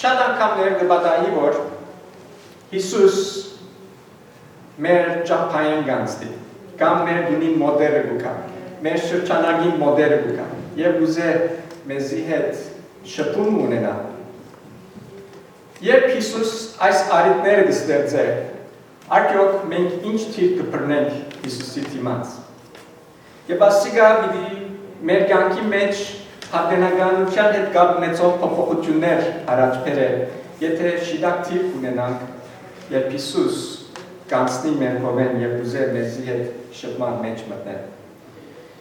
շատ անգամներ կբադայի, որ Հիսուս մեր ճապային գանցդի, կամ մեր գունին մոդերը գուկա, մեր շրջանագին մոդերը գուկա, և ուզե մեզի հետ շպում ունենա։ Երբ Հիսուս այս արիտները կստեղծե, արդյոք մենք ինչ թիր կբռնենք Հիսուսի դիմաց։ Եվ ասիկա պիտի մեր կյանքի մեջ հատենականության հետ կապ ունեցող փոփոխություններ առաջ բերել, եթե շիդակ թիր ունենանք, երբ Հիսուս կանցնի մեր կողմեն և ուզե մեզի հետ շփման մեջ մտնել։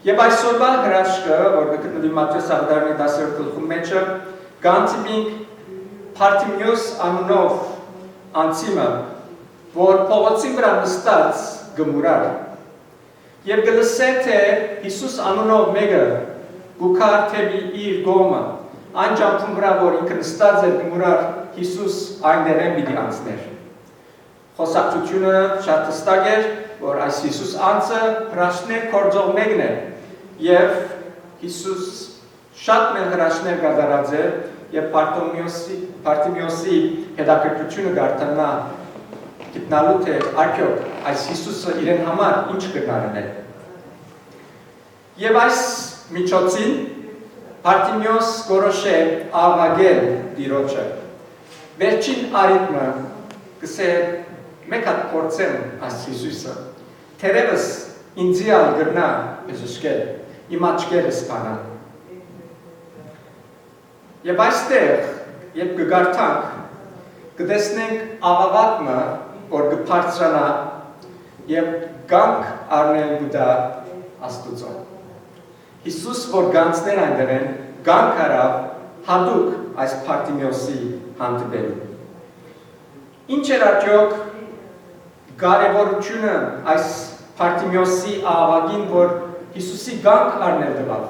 Եվ այսօրվա հրաշքը, որ գտնվի Մատթեոս ավետարանի 10-րդ գլխի մեջը, կանցնենք Պարտիմեոս անունով անձիմը, որ փողոցի վրա նստած գմուրար։ Եվ գլսե թե Հիսուս անունով մեկը գուքար թեպի իր գոմը, այն ճամփուն վրա, որ ինքը նստած էր գմուրար, Հիսուս այնտեղեն պիտի անցներ։ Խոսակցությունը շատ հստակ էր, որ այս Հիսուս անձը հրաշքներ գործող մեկն է, և Հիսուս շատ մեր հրաշքներ կատարած է, և Պարտիմեոսի հետաքրքրությունը գարթանա գտնալու թե արդյոք այս Հիսուսը իրեն համար ինչ կգարնել։ Եվ այս միջոցին Պարտիմեոս գորոշե աղաղել Տիրոջը։ Վերջին արիտմը կսե մեկ հատ փորձեմ այս Հիսուսը, թերևս ինձի ալ գրնա բժշկել, իմ աչքերս բանա։ Եվ այստեղ, երբ կգարթանք, կտեսնենք աղաղակը, որ կբարձրանա և գանք առնել գուտա Աստուծո։ Հիսուս, որ գանցներ այնտեղեն, գանք արավ հատուկ այս Պարտիմեոսի հանդիպելու։ Ինչ էր արդյոք կարևորությունը այս Պարտիմեոսի աղաղակին, որ Հիսուսի գանք առնել տվավ։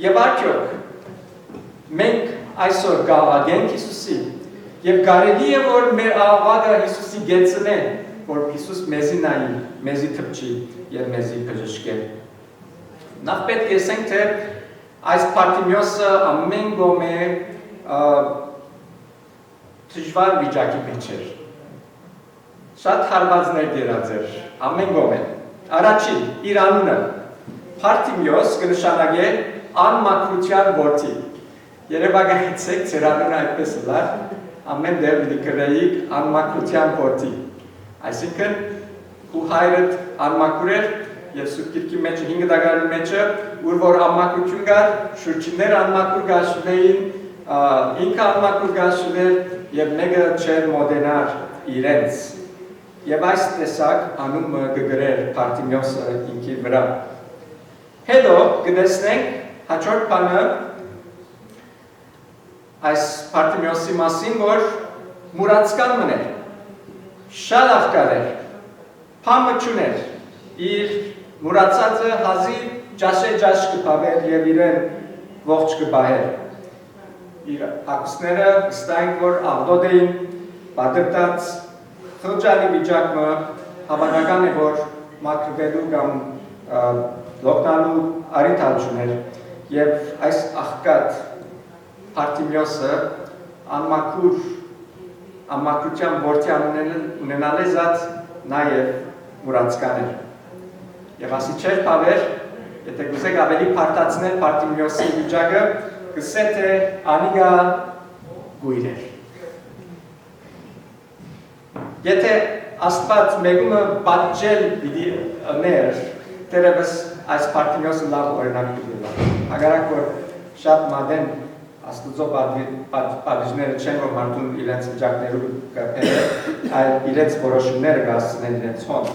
Եվ արդյոք մենք այսօր կաղաղենք Հիսուսի, և կարելի է, որ մեր աղաղակը Հիսուսի գեցն է, որ Հիսուս մեզի նայի, մեզի թպչի և մեզի բժշկե։ Նախ պետք է ասենք, թե այս Պարտիմեոսը ամեն գոմե դժվար վիճակի մեջ էր։ Շատ հարվածներ դերած էր, ամեն գոմե։ Առաջին, իր անունը Պարտիմեոս կնշանակե անմաքրության որդի։ Երևակայեցեք, ձեր անունը այդպես լար, ամեն դեր պիտի գրեիք անմաքրության որդի։ Այսինքն, ու հայրդ անմաքուր էր, և Սուրբ Գիրքի մեջը 5 դագարանի մեջը, ուր որ անմաքրություն կար, շուրջիններ անմաքուր գաշվեին, ինքը անմաքուր գաշվեր, և մեկը չեր մոդենար իրենց։ Եվ այս տեսակ անունը կգրեր Պարտիմեոսը ինքի վրա։ Հետո կտեսնենք հաջորդ բանը այս Պարտիմեոսի մասին, որ մուրացկան մներ, շատ աղկար էր, փամը չուներ, իր մուրացածը հազիվ ջաշե-ջաշ կպավեր և իրեն ողջ կպահեր։ Իր ակուսները վստահենք, որ աղդոդ էին, բադրտած, խղճալի վիճակը հավանական է, որ մաքրվելու կամ լոգնալու արիթալ չուներ, և այս աղկատ Պարտիմեոսը անմաքրության որդի ունենալ է զատ նաև մուրացկան էր։ Եվ ասի չեր պավեր, եթե գուզեք ավելի պարտացնել Պարտիմեոսի վիճակը, գսե թե անիգա գույր էր։ Եթե Աստված մեկումը պատճել պիտի ներ, դերևս այս Պարտիմեոսը լավ օրինակ պիտի։ Հակառակ որ շատ մադեն Աստուծո պատիժները չեն, որ մարդուն իրենց վիճակներու կապերը, այլ իրենց որոշումները կասցնեն իրենց հոն։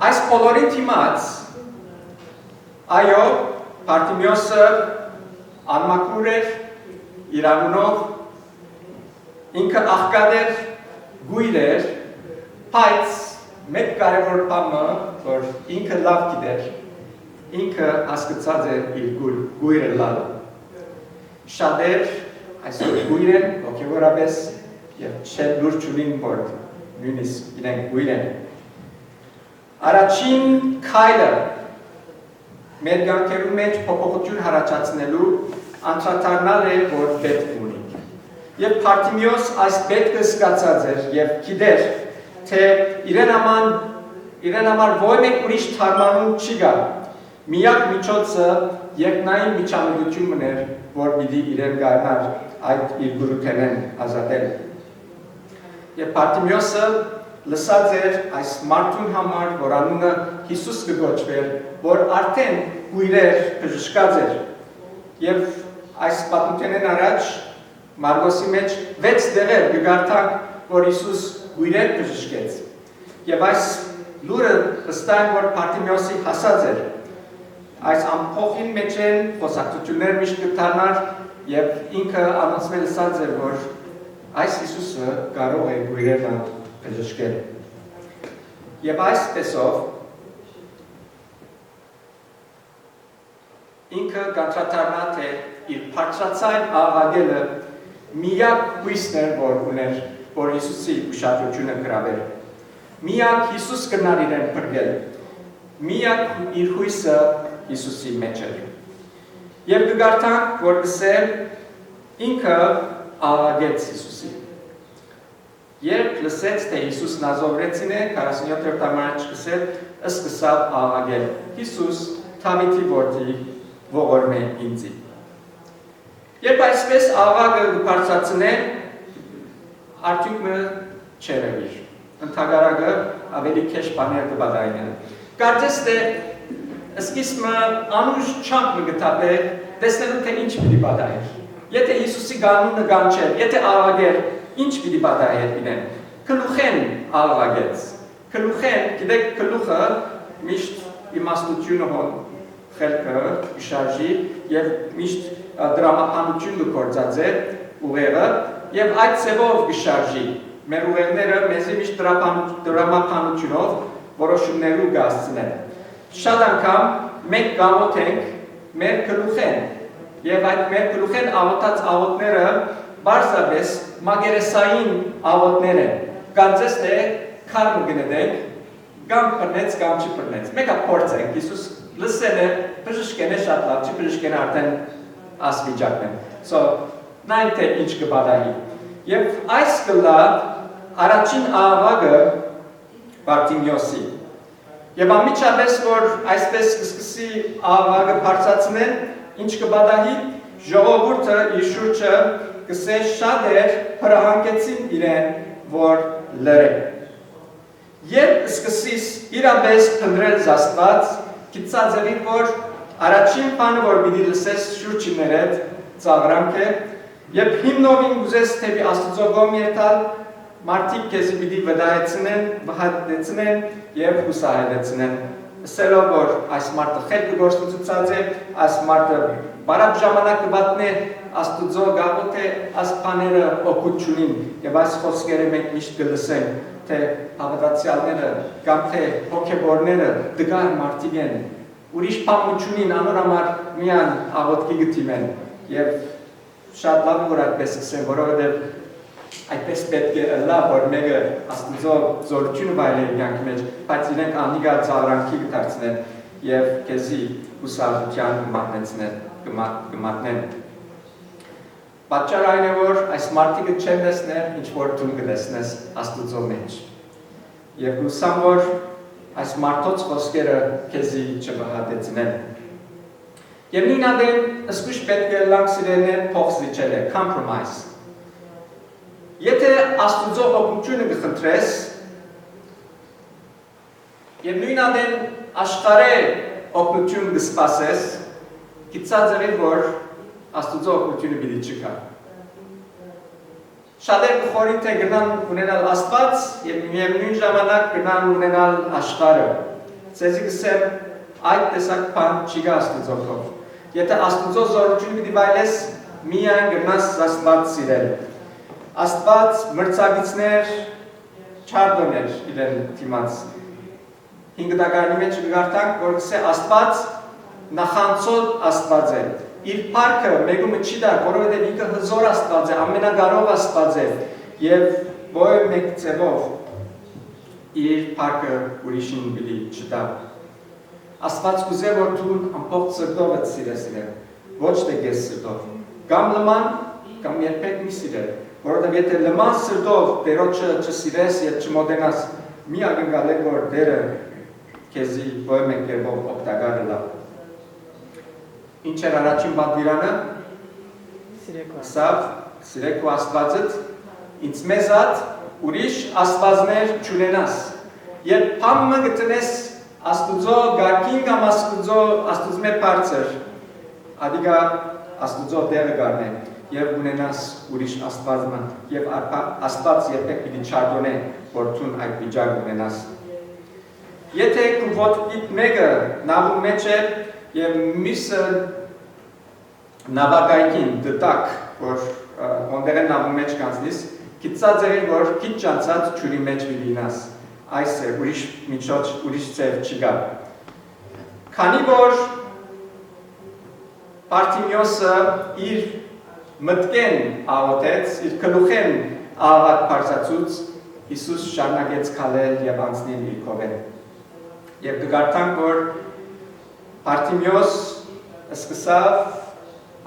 Այս բոլորի թիմաց, այո, Պարտիմեոսը անմաքուր էր, իր անունով, ինքը աղքատ էր, գույր էր, բայց մեկ կարևոր բանը, որ ինքը լավ գիտեր, ինքը հասկացած է իր գույրը լալը։ Շատեր այսօր գույր են, ոգևորապես, և չեն լուրջ ունին, որ նույնիսկ իրենք գույր են։ Առաջին քայլը մեր կյանքերու մեջ փոփոխություն առաջացնելու անդրադառնալ է, որ պետք ունի։ Եվ Փարթիմեոս այս պետքը զգացած էր եւ գիտեր, թե իրեն համար ոչ մեկ ուրիշ թարմանում չի գա։ Միակ միջոցը երկնային միջամտությունն էր, որ պիտի իրեն գարնար այդ իր գուրուքենեն ազատել։ Եվ Փարթիմեոսը լսած էր այս մարդուն համար, որ անունը Հիսուս կգոչվեր, որ արդեն գույրեր բժշկած էր։ Եվ այս պատմությունեն առաջ Մարգոսի մեջ 6 դեղեր կգարտանք, որ Հիսուս գույրեր բժշկեց։ Եվ այս լուրը վստահ որ Փարթիմեոսի հասած էր։ Այս ամփոխին մեջ են խոսակցություններ միշտ կդառնար եւ ինքը անոնցմել լսած էր, որ այս Հիսուսը կարող է գույրերը բժշկել։ Եվ այս տեսով ինքը կանդրադառնա, թե իր բարձրացան աղաղակելը միակ հույսն էր, որ ուներ, որ Հիսուսի ուշադրությունը գրավել։ Միակ Հիսուս կնար իրեն փրկել։ Միակ իր հույսը Հիսուսի մեջ էր։ Եվ կգարտանք, որ գսել ինքը աղաղակեց Հիսուսի։ Երբ լսեց, թե Հիսուս Նազովրեցին է, 47-րդ ամառ գսել, սկսավ աղաղակել. Հիսուս, Դավիթի որդի, ողորմե ինձի։ Երբ այսպես աղաղակը կբարձրացնե, արդյունքը չերևիր։ Ընդհանրակը ավելի քեշ բաներ կբադայնեն։ Կարծես թե սկիզբը անուշ չանք մգտապե, տեսնելու թե ինչ պիտի բադայր։ Եթե Հիսուսի գանունը գանչեր, եթե աղաղակեր, ինչ պիտի բադայեր իրեն։ Գլուխեն աղաղակեց։ Գլուխեն, գիտեք գլուխը միշտ իմաստությունը հոն խելքը շարժի եւ միշտ դրամապանություն գործած է ուղեղը եւ այդ ծևով գշարժի։ Մեր ուղեղները մեզի միշտ դրամապանությունով որոշումներու գասցնեն։ Շատ անգամ մենք գամոթենք մեր գլուխեն եւ այդ մեր գլուխեն աղոթած աղոթները բարձրապես մագերեսային աղոթներ են։ Կարծես թե քարմ գնենք, կամ բռնեց, կամ չի բռնեց։ Մեկը փորձենք, Հիսուս լսել է, բժշկեն է շատ լավ, չի բժշկեն արդեն ասվիճակն է։ So, նայն թե ինչ կբադայի։ Եվ այս կլա առաջին աղաղակը Փարթիմեոսի։ Եվ անմիջապես, որ այսպես սկսի աղաղակը բարձրացնել, ինչ կբադայի, ժողովուրդը իր շուրջը կսե շատեր հրահանգեցին իրեն, որ լրե։ Երբ սկսիս իրապես փնտրել Աստված, գիտած էր, որ առաջին բանը, որ պիտի լսես շուրջիներդ ծաղրանք է, երբ հիմնովին ուզես թեպի Աստծո կողմ երթալ, մարդիկ քեզի պիտի վհատեցնեն եւ հուսահայեցնեն։ Ասելով, որ այս մարդը խելքը գործունեացած է, այս մարդը բարակ ժամանակ կբատնե Աստծո գաղութ է, այս բաները օգուտ չունին եւ այս խոսքերը մենք միշտ կլսենք, թե հավատացյալները կամ թե հոգեբորները դգար մարդիկ են, ուրիշ բան չունին, անորամար միան աղոթքի գտիմեն եւ շատ լավ որ այդպես ասեմ, որովհետեւ այդպես պետք է լավ որ մեկը Աստծո զորությունը վայելի կյանքի մեջ, բայց իրենք անիգա ծաղրանքի կդարձնեն եւ քեզի ուսահատության կմատնեն։ Պատճառը այն է, որ այս մարդիկը չեն տեսներ, ինչ որ դու կտեսնես Աստծո մեջ։ Եվ հուսամ, որ այս մարդոց խոսքերը քեզի չվհատեցնեն։ Եվ նույն ադեն ըսկուշ պետք է լանք սիրելներ փող զիջել է, compromise։ Եթե Աստծո օգնությունը կխնդրես, եւ նույն ադեն աշխարհի օգնություն կսպասես, գիտած է որ Աստծո օգնությունը պիտի չկա։ Շատեր կխորին թե գնան ունենալ Աստված եւ միևնույն ժամանակ գնան ունենալ աշխարհը։ Ցեզի կսեմ այդ տեսակ բան չի գա Աստծո կողմ։ Եթե Աստծո զորությունը պիտի վայելես, միայն գնաս Աստված սիրել։ Աստված մրցակիցներ չարդոներ իրեն դիմաց։ 5 դակարանի մեջ կգարտանք, որ կսե Աստված նախանցող Աստված է։ Իր փառքը մեկումը չի դար, որովհետև ինքը հզոր Աստված է, ամենակարող Աստված է եւ ոչ մեկ ձևով իր փառքը ուրիշին պիտի չտա։ Աստված կուզե որ դու ամբողջ սրտով սիրես իրեն, ոչ թե կես սրտով։ Կամ լման, կամ երբեք մի սիրել, որովհետև եթե լման սրտով Տերոջը չսիրես եւ չմոտենաս, մի ակնկալ է, որ Տերը քեզի որևէ կերպով օգտակար լա։ Ինչ էր առաջին պատվիրանը։ Սիրեք ու Աստվածդ, ինձ մեզատ ուրիշ աստվածներ չունենաս։ Երբ փամը գտնես Աստուծո գարքին կամ Աստուծո բարձր, ադիգա Աստուծո դերը գարնեն եւ ունենաս ուրիշ աստվածման եւ Աստված երբեք պիտի չարդոնե, որ ցուն այդ վիճակ ունենաս։ Եթե քու ոտքիդ մեկը նավու մեջ է եւ միսը նավակայքին դտակ, որ ոնդերը նավու մեջ կանցնիս, գիտած էր, որ քիչ ճանցած ջուրի մեջ լինաս։ Այս է ուրիշ միջոց, ուրիշ ծեր չկա։ Քանի որ Պարտիմիոսը իր մտքեն աղոթեց, իր գլուխեն աղաղակ բարձրացուց, Հիսուս շարունակեց քալել եւ անցնել իր կողմեն։ Եվ կգարտանք, որ Պարտիմիոս սկսավ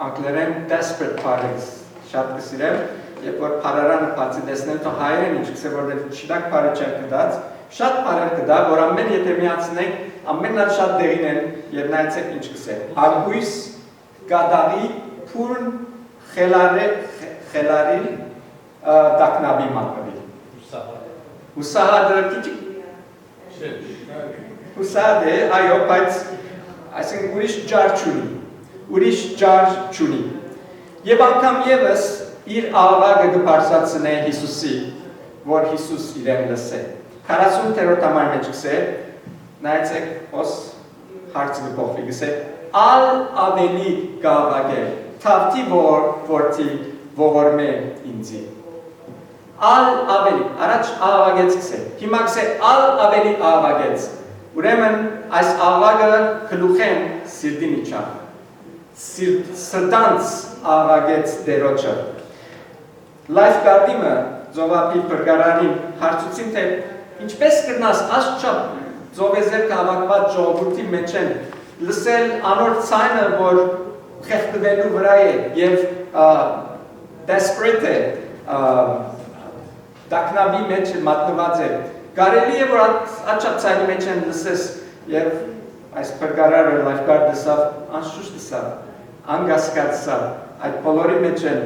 անգլերեն desperate parties, շատ կսիրեմ, երբ որ փարարանը բացի տեսնել, թող հայերեն ինչ կսե, որովհետև չդակ փարը չեն կդած, շատ փարեր կդա, որ ամեն եթե միացնենք, ամենად շատ դեղին են եւ նայեցեք ինչ կսե։ Արգույս գադարի փուրն խելարի տակնաբի մատնվի։ Ուսահադը քիչ Ուսահադ է, այո, բայց այսինքն ուրիշ ջար չունի, ուրիշ ջար չունի։ Եվ անգամ եւս իր աղաղակը կբարձրացնե Հիսուսի, որ Հիսուս իրեն լսե։ 40-րդ համար մեջ գսե, նայեցեք, ոս հարցը կփոխվի, գսե, ալ ավելի կաղաղակել, թավթի որթի ողորմե ինձի։ Ալ ավելի, առաջ աղաղակեց գսե, հիմա գսե ալ ավելի աղաղակեց։ Ուրեմն այս աղաղակը գլուխեն սիրտին իջավ։ Սրտանց աղաղակեց Տերոջը։ Լայֆգարդիմը Զովապի բրգարանին հարցուցին, թե ինչպես կրնաս աստչապ զովեզերք հավաքված ժողովրդի մեջ են լսել անոր ցայնը, որ խեղդվելու վրա է եւ desperate է, դակնաբի մեջ մատնված է։ Կարելի է, որ աչապ ցայնի մեջ են լսես եւ այս բրգարարը լայֆգարդը սավ անշուշտ սավ, անգասկած սավ, այդ բոլորի մեջ են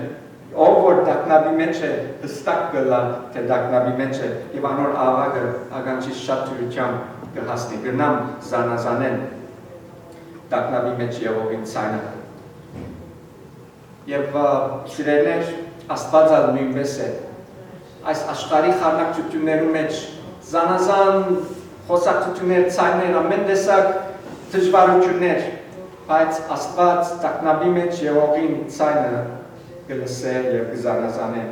ով որ դակնաբի մեջ է, հստակ կլա, թե դակնաբի մեջ է, եւ անոր աղաղակը ականջի շատ թույլությամբ կհասնի, գնամ զանազանեն դակնաբի մեջ եղողին ցայնը։ Եվ սիրելիներ, Աստվածը նույնպես է։ Այս աշխարհի խառնակություններու մեջ զանազան խոսակցություններ, ցայներ, ամեն տեսակ դժվարություններ, բայց Աստված դակնաբի մեջ եղողին ցայնը կլսե եւ կզանազանե։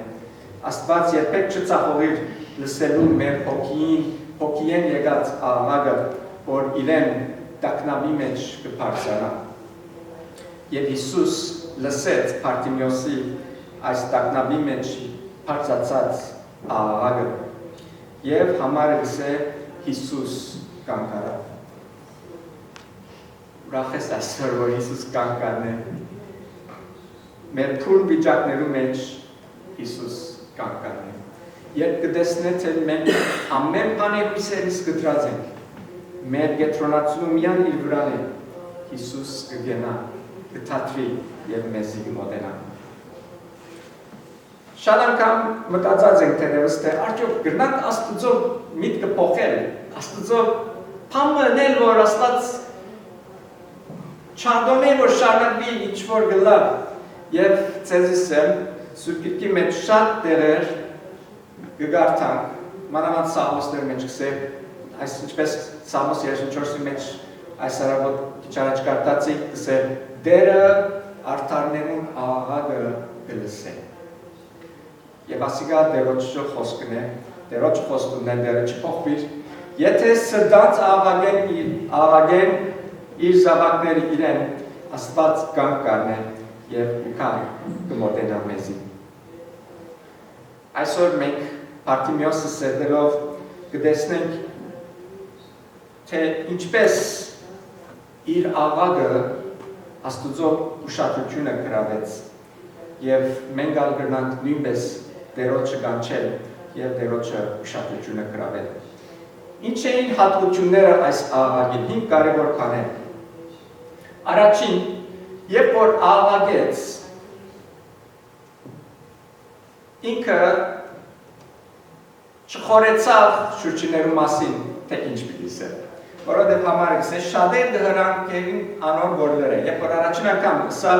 Աստված երբեք չծախողիր լսելու մեր հոգիեն եկած աղաղակը, որ իրեն տակնաբի մեջ կբարձրանա։ Եվ Հիսուս լսեց Պարտիմիոսի այս տակնաբի մեջ բարձրացած աղաղակը եւ համարը գսե Հիսուս կանգ առավ։ Ուրախ ես այսօր, որ Հիսուս կանգ առնե։ Մեր փուլ վիճակներու մեջ Հիսուս կանգ առնե։ Երբ կտեսնեք, թե մենք ամեն բան հույսերից կտրած ենք, մեր կենտրոնացումը միայն իր վրան է, Հիսուս կգնա, կթատրի եւ մեզի կմոտենա։ Շատ անգամ մտածած ենք թերևս, թե արդյոք գրնանք Աստուծո միտքը փոխել, Աստուծո փամը նել, որ Աստված չանդոնե, որ շարունակվի ինչ-որ գլա, եւ ցեզիս եմ Սուրբ Գիրքի մեջ շատ տեղեր կգարտանք, մանավանդ Սաղմոսների մեջ կսե, այս ինչպես Սաղմոս 34-ի մեջ այս արաբոտ քիչ առաջ կարտացի, կսե դերը արդարներուն աղաղակը կլսե։ Եվ ասիկա Տերոջ խոսքն է, Տերոջ խոսքն է, դերը չփոխվի։ Եթե սրտանց աղաղեն իր զավակները իրեն, Աստված կանգ կառնե եւ կմոտենա մեզի։ Այսօր մենք Պարտիմիոսը սերտելով կտեսնենք, թե ինչպես իր աղաղակը Աստուծո ուշադրությունը գրավեց եւ մենք ալ գրնանք նույնպես դերոջը կանչել եւ դերոջը ուշադրությունը գրավել։ Ինչ էին հատկությունները այս աղաղակին, 5 կարևոր բաներ։ Առաջին, երբ որ աղաղակեց, ինքը չխորեցավ շուրջիներու մասին, թե ինչ պիտի սեր։ Որովհետև համարը գսե շատեր դհրանքերին անոր որլերը, երբ որ առաջին անգամ սա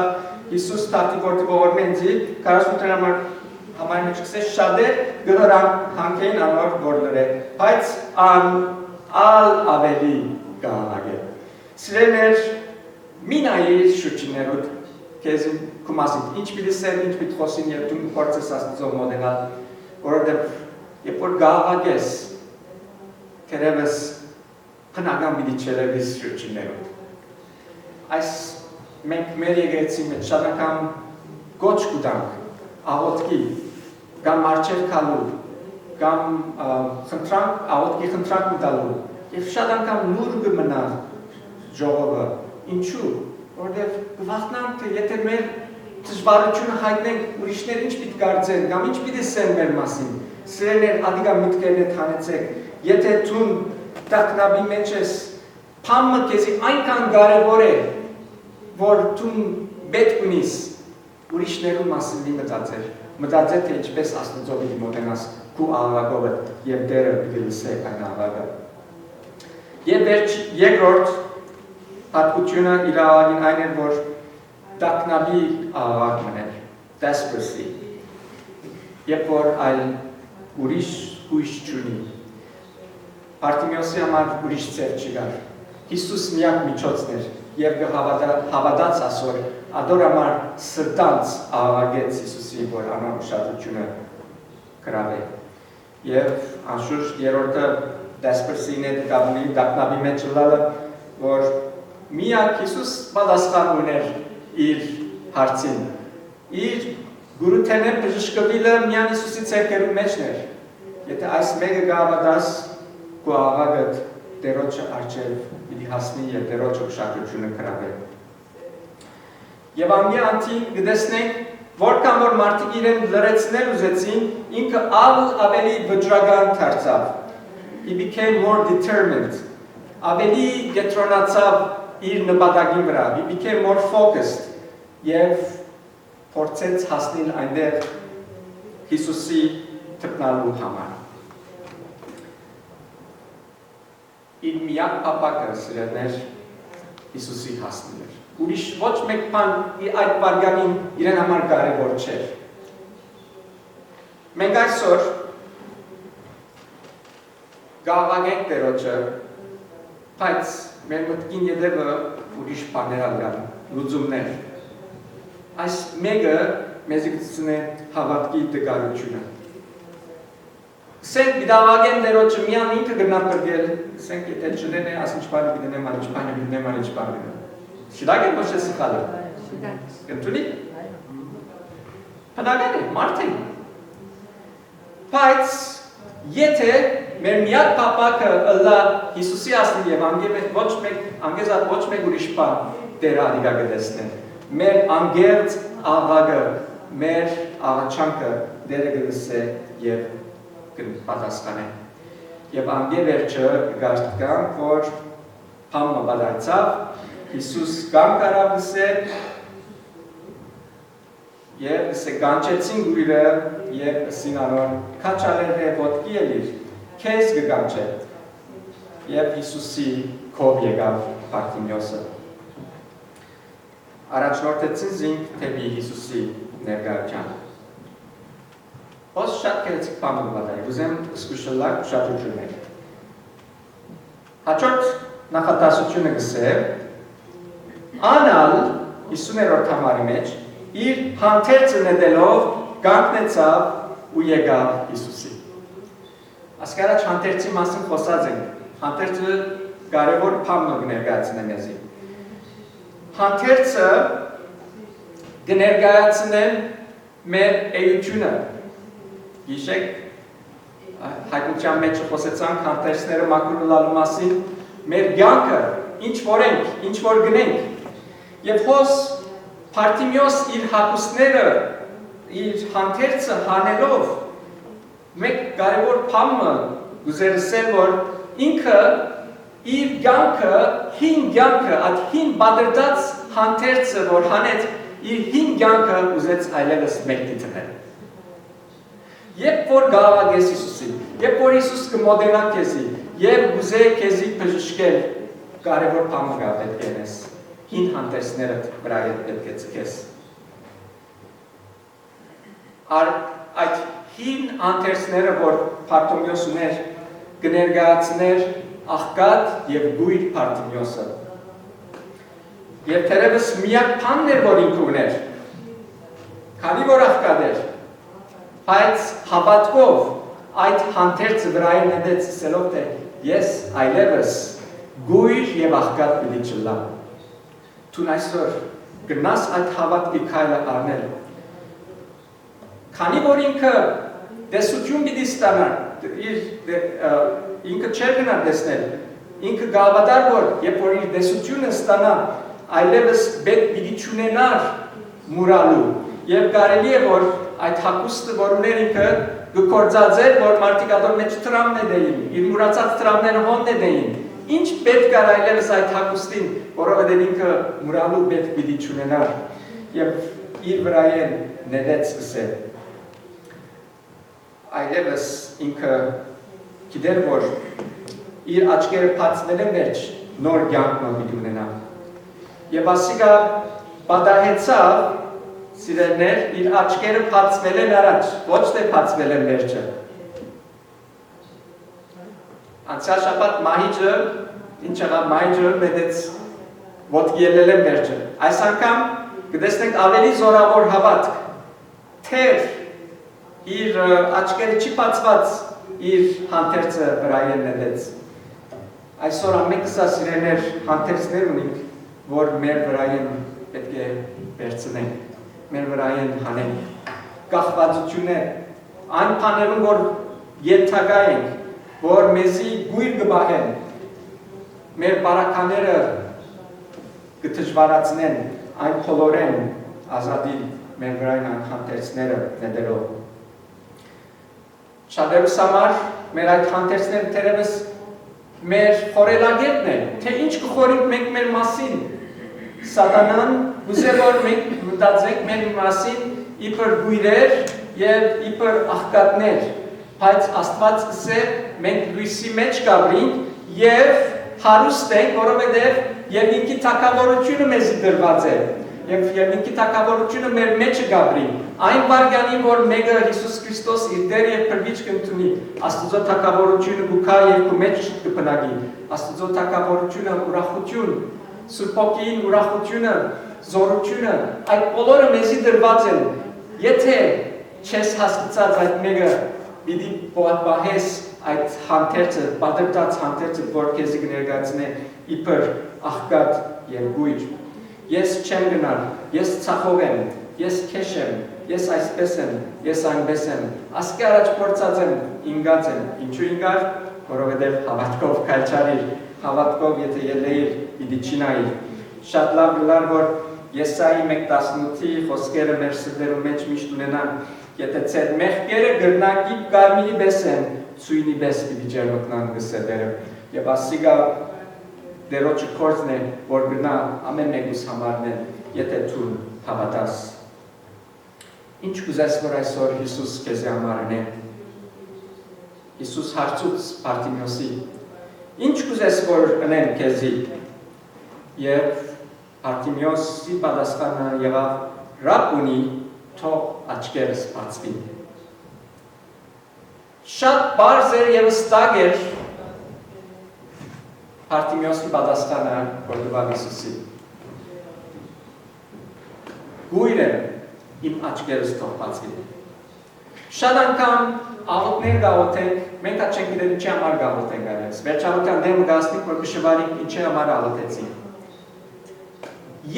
Հիսուս տատի որտի ողորմենձի, 48 համարի մեջ գսե շատեր դհրանքերին անոր որլերը, բայց ալ ավելի գահանագել։ Սիրեներ մինայի շուրջիներուդ քեզին քու մասին ինչ պիտի սեր, ինչ պիտի խոսին եւ դու փորձես Աստծո մոդենալ, որովհետև երբ որ գահանագես, թերևս քնական պիտի չելևես շուրջիներուդ։ Այս մենք մեր եկեղեցի մեջ շատ անգամ գոչ կուտանք, աղոթքի, կամ մարչեր քալու, կամ աղոթքի խնդրանք ուտալու, եւ շատ անգամ նուր կմնա ժողովը։ Ինչու՞, որովհետև կվախնանք, թե եթե մեր դժվարությունը հայտնենք, ուրիշներ ինչ պիտի կարծեն, կամ ինչ պիտի սեն մեր մասին։ Սիրելիներ, ադիգա միտքերն է թանեցեք, եթե դու տակնաբի մեջ ես, փամը քեզի այնքան կարևոր է, որ դու պետք ունիս ուրիշներու մասին մի մտածել, թե ինչպես Աստծո պիտի մոտենաս քու աղաղակովը եւ դերը պիտի լսե այն աղաղակը։ Եվ երկրորդ հատկությունը իր աղաղակին այն է, որ տակնաբի աղաղակ մներ, desperately, երբ որ այլ ուրիշ հույս չունի։ Բարտիմեոսի համար ուրիշ ծեր չկար։ Հիսուս միակ միջոցն էր եւ հավատաց ասոր, ադոր համար սրտանց աղաղակեց Հիսուսի, որ անոր ուշադրությունը գրավե։ Եվ անշուշտ երրորդը desperately-ն է տակնաբի մեջ լալը, որ միակ Հիսուս պատասխան ուներ իր հարցին։ Իր գուրութենը բժշկվելը միան Հիսուսի ցերկերու մեջն էր։ Եթե այս մեկը գավադաս քո աղաղակը դերոջը արջև պիտի հասնի եւ դերոջը ուշադրությունը գրավի։ Եվ անգե անտին գտեսնենք, որքան որ մարդիկ իրեն լրացնել ուզեցին, ինքը ավելի վճռական դարձավ։ He became more determined. Ավելի գետրոնացավ իր նպատակի վրա, he became more focused եւ փորձեց հասնել այնտեղ Հիսուսի թփնալու համար։ Իր միակ ապակը սիրելներ Հիսուսի հասնելն էր։ Ուրիշ ոչ մեկ բան այդ բարգանին իրեն համար կարևոր չէր։ Մենք այսօր գաղաղենք դերոջը, բայց մեր մտքին ետևը ուրիշ բաներ ալգան, լուծումներ։ Այս մեկը մեզ գցնե հավատքի դգարությունը։ Սենք դավագեն դերոջը միան ինքը գնահատել, սենք եթե չդենե ասինչ բանը գտնեմ, անիչ բանը գտնեմ, անիչ բանը գտնեմ։ Շիդակ է ոչ է սխալը։ Գտնի։ Հնագան է, մարդ է։ Բայց եթե մեր միակ պապակը ըլլա Հիսուսի ասնի եւ անգեզատ ոչ մեկ ուրիշ բան դեր ադիգա գտեսնեն։ Մեր անգերց աղաղակը, մեր աղաչանքը դերը գլսե եւ կպատասխանեն։ Եվ անգե վերջը գարտկան, որ պամը բադայցավ, Հիսուս կան կարավ գսեր, եւ գսե գանչեցին գուրիրը, եւ գսին անոր, կաչալեր է ոտքի էլիր, կեզ գգանչե, եւ Հիսուսի կով եկավ Բարտիմեոսը։ Առաջնորդեցին զինք թեպի Հիսուսի ներկայության։ Ոս շատ կերեցիկ պամը բադայ, ուզեմ սկուշլակ ուշադրություններ։ Հաջորդ նախատասությունը գսե, անալ 50-րդ համարի մեջ իր հանդերձը նետելով կանգնեցավ ու եկավ Հիսուսի։ Ասկարաչ հանդերձի մասին խոսած ենք, հանդերձը կարևոր բան կներկայացնե մեզի։ Հանդերձը կներկայացնե մեր էությունը։ Գիշեք հայտնության մեջ խոսեցանք հանդերձները մաքրուլալու մասին, մեր կյանքը ինչ որ ենք, ինչ որ գնենք։ Եվ հոս Բարտիմեոս իր հագուստները իր հանդերձը հանելով մեկ կարևոր բանը գուզերսել որ ինքը իր կյանքը հին կյանքը այդ հին բادرդած հանդերձը որ հանեց իր հին կյանքը ուզեց այլևս մեկտի տնել երբ որ գաղագես Հիսուսին երբ որ Հիսուս կմոդենա քեզի եւ գուզե քեզի բժշկել կարևոր բանը գա պետք է նես հին հանդերձները վրա պետք է ցկես այդ հին հանդերձները որ Պարտոմեոս ուներ կներկայացներ աղքատ եւ գույր Պարտոմեոսը եւ թերևս միակ բանն էր որ ինքը ուներ քանի որ աղքատ էր բայց հավատքով այդ հանդերձը վրայեն նետեց ասելով թե ես այլևս գույր եւ աղքատ պիտի չլամ դու այսօր գնաս այդ հավատքի քայլը առնել քանի որ ինքը դեսություն պիտի ստանա ինքը չէր գնա տեսնել ինքը գավադար որ երբ որ իր դեսությունը ստանա այլևս պետք պիտի չունենար մուրալու եւ կարելի է որ այդ հակուստը որ ուներ ինքը գործածեր որ մարտիկադոր մեջ տրամն դեին իր մուրացած տրամները հոն դեին ինչ պետք կար այլևս այդ հակուստին որովհետեւ ինքը մուրալու պետք պիտի չունենար եւ իր վրայեն նետեց սկսել այլևս ինքը գիտեր որ իր աչքերը բացվել են վերջ նոր կյանք պիտի ունենա եւ ասիկա պատահեցավ սիրելներ իր աչքերը բացվել են առաջ ոչ թե բացվել են վերջը անցյալ շաբաթ մահիջը ինչ եղավ մահիջը մետեց ոտքի ելել են վերջը այս անգամ կտեսնենք ավելի զորավոր հավատք թեր իր աչքերը չի բացված իր հանդերձը վրայեն նետեց այսօր ամենքս ասիրեներ հանդերձներ ունենք որ մեր վրայեն պետք է վերցնենք մեր վրայեն հանենք կախվածություններ այն բաներում որ ենթակա ենք որ մեզի գույր կբահեն մեր բարակաները կդժվարացնեն այն փոլորեն ազատի մեր վրայեն այն հանդերձները նետելով շատերուս համար մեր այդ հանդերձները թերևս մեր խորելագետն է թե ինչ կխորենք մենք մեր մասին սատանան ուզե որ մենք մտածենք մեր մասին իբր գույրեր եւ իբր աղքատներ բայց Աստված կսե մենք լույսի մեջ կաբրինք եւ հարուստ ենք որովհետեւ երկինքի թակավորությունը մեզի դրված է եւ ինքի թակավորությունը մեր մեջը գաբրի այն բարգանի որ մեկը Հիսուս Քրիստոս իր դեր եւ փրկիչ կընդունի Աստծո թակավորությունը գուքա եւ քո մեջ կբնագի Աստծո թակավորությունը ուրախություն Սուրբ Օգին ուրախությունը զորությունը այդ բոլորը մեզի դրված են եթե չես հասկացած այդ մեկը պիտի բոհես այդ հանդերձը պատրտած հանդերձը որ քեզի կներկայացնե իբր աղքատ եւ գույր Ես չեմ գնալ, ես ցախով եմ, ես քեշ եմ, ես այսպես եմ, ես այնպես եմ, ասկի առաջ փորձած եմ, ինգած եմ, ինչու ինգար, որովհետև հավատքով քայլչարիր, հավատքով եթե ելեիր, պիտի չինայիր։ Շատ լավ գլար, որ Եսայի 1:18-ի խոսքերը մեր սրտերում մեջ միշտ ունենան, եթե ձեր մեղքերը գրնակի կարմիրի պես են, ցույնի պես պիտի ջերմկնան գսեդերը։ Եվ ասիկա դերոջը կորձն է, որ գնա ամեն մեկուս համարն է, եթե դու հավատաս։ Ինչ կուզես, որ այսօր Հիսուս քեզի համարն է։ Հիսուս հարցուց Պարտիմեոսի։ Ինչ կուզես, որ ընեն քեզի։ Եվ Պարտիմեոսի պատասխանը եղավ Ռաբբունի, թող աչքերս բացվին։ Շատ բարձր եւ հստակ էր Պարտիմեոսի պատասխանը կորտուվավ Հիսուսի։ Գույր եմ իմ աչքերս թող բացվին։ Շատ անգամ աղոթներ գաղոթենք, մենք հատ չենք գիտել ինչի համար գաղոթենք այլևս։ Վերջավորության դեմը գասնիկ, որ կշվարենք ինչի համար աղոթեցին։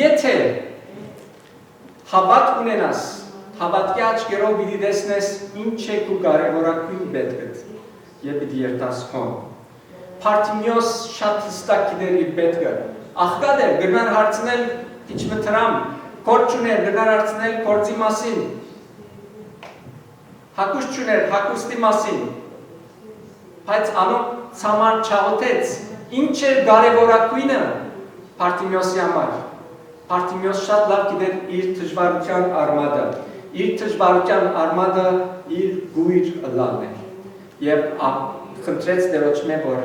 Եթե հավատ ունենաս, հավատքի աչքերով պիտի տեսնես ինչ է քո կարևորագույն պետքդ եւ պիտի երթաս հոն։ Պարտիմեոս շատ հստակ գիտեր իր պետքը։ Աղքատ էր, գնար հարցնել ինչ մտրամ, գործ ուներ, գնար հարցնել գործի մասին։ հակուստ չուներ հակուստի մասին, բայց անոնց համար չաղոթեց, ինչ էր կարևորագույնը Պարտիմեոսի համար։ Պարտիմեոս շատ լավ գիտեր իր դժվարության արմատը, իր դժվարության արմատը իր գույր ըլլալն էր, և խնդրեց Տերոջմե, որ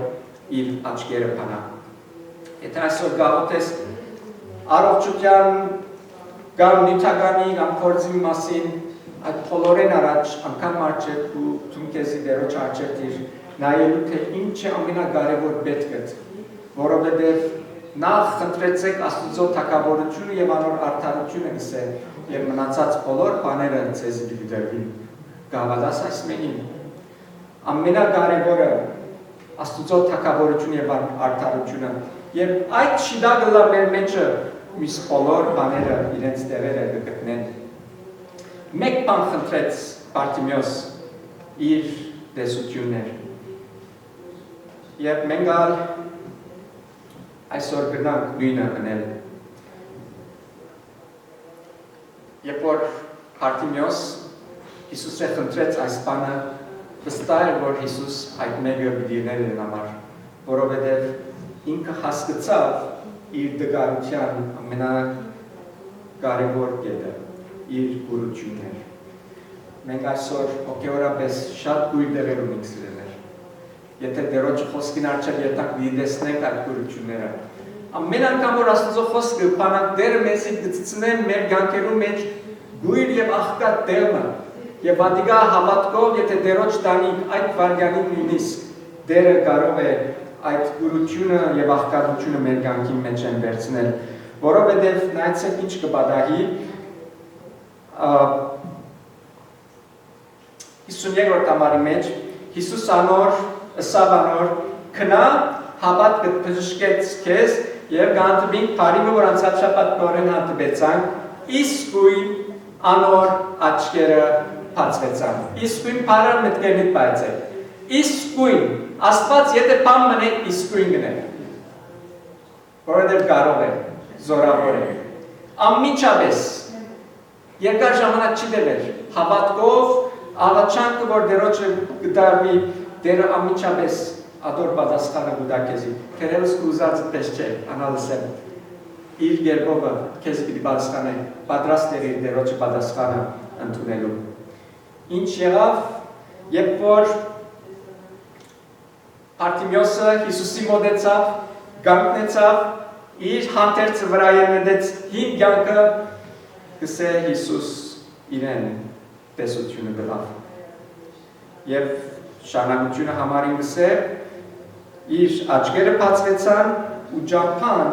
իր աչքերը փանա։ Եթե այսօր գաղութես առողջության կամ նյութականի կամ փորձի մասին, այդ բոլորեն առաջ անգամ արջև ու դու քեզի Տերոջ արջև դիր նայելու թե ինչ է ամենակարևոր պետքդ, որովհետև նախ խնդրեցեք Աստծո թագավորությունը և անոր արդարությունը գսե և մնացած բոլոր բաները ձեզի կդրվին։ Գավադաս այս մենին։ Ամենակարևորը Աստծո թագավորությունը և արդարությունը և այդ շիդագլա մեր մեջը միս բոլոր բաները իրենց տեղերը կգտնեն։ Մեկ բան խնդրեց Պարտիմեոս իր տեսություններ և մենք այսօր գնանք նույնը գնել։ Երբ որ Պարտիմեոս Հիսուսը խնդրեց այս բանը, վստահ էր, որ Հիսուս այդ մեկը պիտի ուներ իր համար, որովհետև ինքը հասկացավ իր դգարության ամենակարևոր կետը, իր գուրությունն էր։ Մենք այսօր հոգևորապես շատ գույր տեղեր ունենք սիրելիներ։ Եթե Տերոջ խոսքին առջև ետանք դիտեսնենք այդ գուրությունները, ամեն անգամ որ Աստծո խոսքը բանակ դերը մեզի գծցնեն մեր կյանքերու մեջ գույր և աղքատ դեղը և ադիգա հավատքով, եթե Տերոջ տանիք այդ վարգյանին նույնիսկ դերը կարող է այդ գուրությունը և աղքատությունը մեր կյանքի մեջ են վերցնել, որովհետև նայեցեք ինչ կպատահի 52-րդ համարի մեջ Հիսուս անոր ըսավ անոր քնա հավատքդ բժշկեց քեզ և կանտվինք բարիմը, որ անցած շաբաթ նորեն հանդիպեցանք, իսկույն անոր աչքերը բացվեցան։ Իսկույն բառը մտքերնիդ բայցեք։ Իսկույն Աստված եթե բան մնե իսկույն գնե։ Որովհետև կարող է, զորավոր է։ Անմիջապես երկար ժամանակ չի տևեր, հավատքով աղաչանքը, որ Տերոջը կդարվի, Տերը անմիջապես ադոր պատասխանը կտա քեզի։ Թերևս ուզածդ պես չէ, անալսեմ։ Իր գերբովը քեզ պիտի պատասխանե, պատրաստ էր իր Տերոջը պատասխանը ընդունելու։ Ինչ եղավ, երբ որ Պարտիմեոսը Հիսուսի մոտեցավ, կանգնեցավ, իր հանդերձը վրա ելնեց հին կյանքը, գսե Հիսուս իրեն տեսությունը գլավ։ Եվ շարունակությունը համարին գսե, իր աչքերը բացվեցան ու ճամփան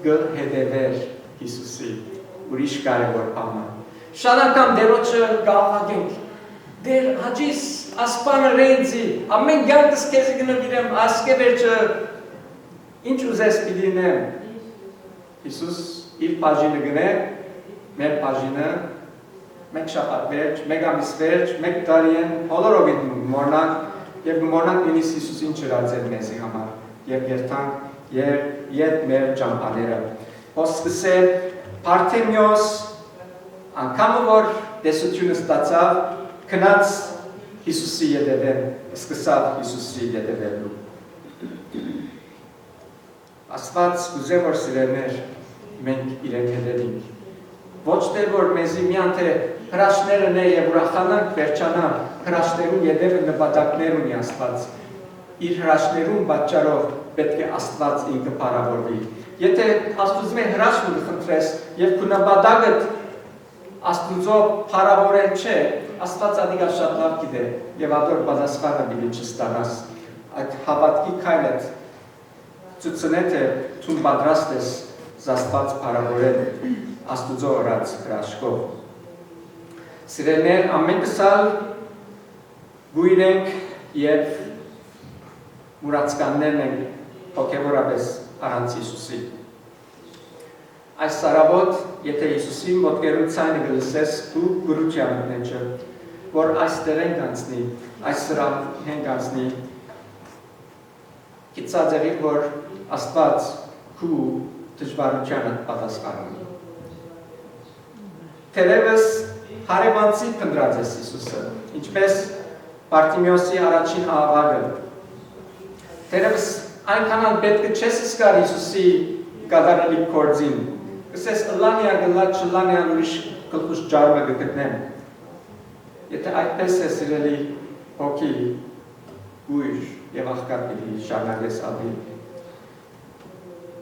կհետևեր Հիսուսի, ուրիշ կարևոր բանը։ Շատ անգամ Տերոջը գաղաղենք, Դեր հաջիս ասպանը ռեյնձի, ամեն կյանքս քեզի գնվիրեմ, ասկե վերջը ինչ ուզես պիտի նեմ։ Հիսուս իր բաժինը գնե, մեր բաժինը, մեկ շաբաթ վերջ, մեկ ամիս վերջ, մեկ տարի են, բոլորովին մորնանք և մորնանք նույնիսկ Հիսուսին չրացել մեզի համար և երթանք ետ մեր ճամփաները։ Խոսքս է Պարտիմեոս անգամը որ տեսությունը ստացավ, քնած Հիսուսի ետևել, սկսավ Հիսուսի ետևելու։ Աստված ուզե որ սիրելներ, մենք իրեն հետևենք։ Ոչ թե որ մեզի միան թե հրաշները նե և ուրախանանք վերջանան, հրաշներում ետևը նպատակներ ունի Աստված։ Իր հրաշներում պատճառով պետք է Աստված ինքը փառավորվի։ Եթե Աստծո մեր հրաշքը խնդրես և քո նպատակդ Աստծո փառավորել չէ, Աստված ադիգա շատ լավ գիտե և ադոր պատասխանը պիտի չստանաս։ Այդ հավատքի քայլդ ցույցնե թե դու պատրաստ ես Աստված փառավորել Աստծո օրած հրաշքով։ Սիրելիներ, ամենքս գույր ենք և մուրացկաններն ենք հոգևորապես առանց Հիսուսի։ Այս սարավոտ, եթե Հիսուսի մոտկերու ցայնը գլսես, դու գուրության մեջը, որ այստեղ ենք անցնի, այս սրահ ենք անցնի, գիտած եղիր, որ Աստված քու դժվարությանը պատասխանում։ Թերևս հարևանցի փնտրած ես Հիսուսը, ինչպես Բարտիմեոսի առաջին աղաղը։ Դերևս այնքան պետք է չես զգար Հիսուսի կատարելի գործին, կսես ըլանիա գլաց չլանիա ուրիշ գլխուս ջարմը գտնեմ։ Եթե այդպես է սիրելի հոգի գույր և աղկատ պիտի շարունակես ապրել։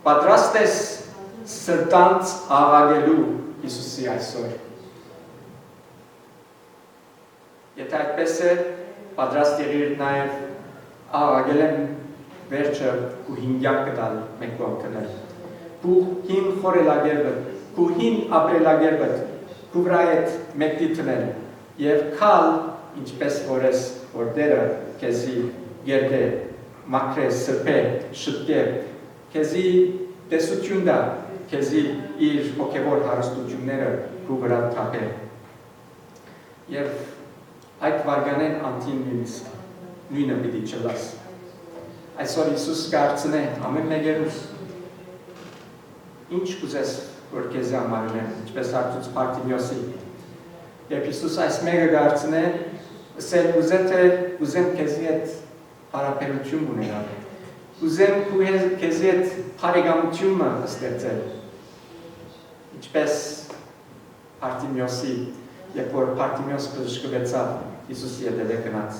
Պատրաստ ես սրտանց աղաղելու Հիսուսի այսօր։ Եթե այդպես է, պատրաստ եղիր նաև աղաղել եմ վերջը ու հինգյան կտալ մեկ կողմ տնել։ Քու հին խորելագերբը, քու հին ապրելագերբը, քու վրա հետ մեկտի տնել և քալ, ինչպես որ ես որ դերը քեզի գերդե, մաքրե, սրբե, շտկե, քեզի տեսություն դա, քեզի իր հոգևոր հարստությունները քու վրա թափե։ Եվ այդ վարգանեն անտին նույնը պիտի չլաս։ Այսօր Հիսուս կարծն է ամեն մեկերուս, ինչ կուզես, որ քեզի ամարն է, ինչպես հարցուց Բարտիմեոսի։ Երբ Հիսուս այս մեկը կարծն է, ասել ուզեմ քեզի հետ հարաբերություն ունենալ, ուզեմ քեզի հետ բարեկամությունը ստեղծել, ինչպես Բարտիմեոսի, երբ որ Բարտիմեոս բժշկվեցավ Հիսուսի հետևը գնաց,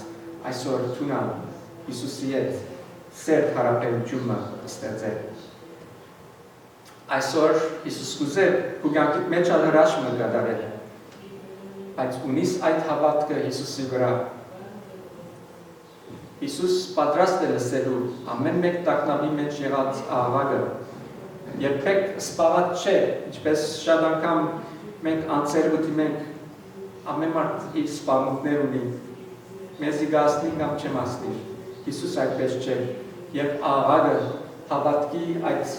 այսօր թունալ Հիսուսի հետ սերտ հարաբերությունը ստեղծել։ Այսօր Հիսուս կուզե քու կյանքիդ մեջ հրաշքը կատարել, բայց ունիս այդ հավատքը Հիսուսի վրա։ Հիսուս պատրաստ է լսելու ամեն մեկ տագնապի մեջ եղած աղաղակը, երբեք սպառած չէ, ինչպես շատ անգամ մենք անձերուտի մենք ամեն մարդ իր սպառնունքներ ունի, մեզի գասնի կամ չեմ ասնի, Հիսուս այդպես չէ, և աղաղակը հավատքի այդ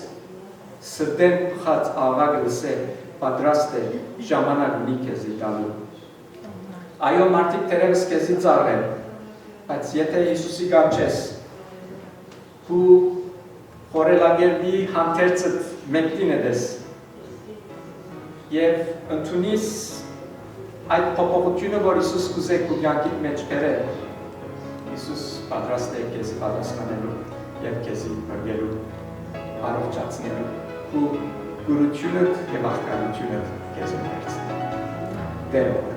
սրտեն պխած աղաղակը լսե պատրաստ է ժամանակ ունի քեզի տալու։ Այո, մարդիկ թերևս քեզի ծառեն, բայց եթե Հիսուսի կանչես, քու խորելագերբի հանդերձդ մեկտին ես, և ընդունիս այդ փոփոխությունը, որ Հիսուս կուզե քու կյանքիդ մեջ բերել, Հիսուս պատրաստ է քեզի պատասխանելու և քեզի բրգելու, առողջացնելու, քու գուրությունդ և աղքանությունդ քեզ վերցնել։ Տերը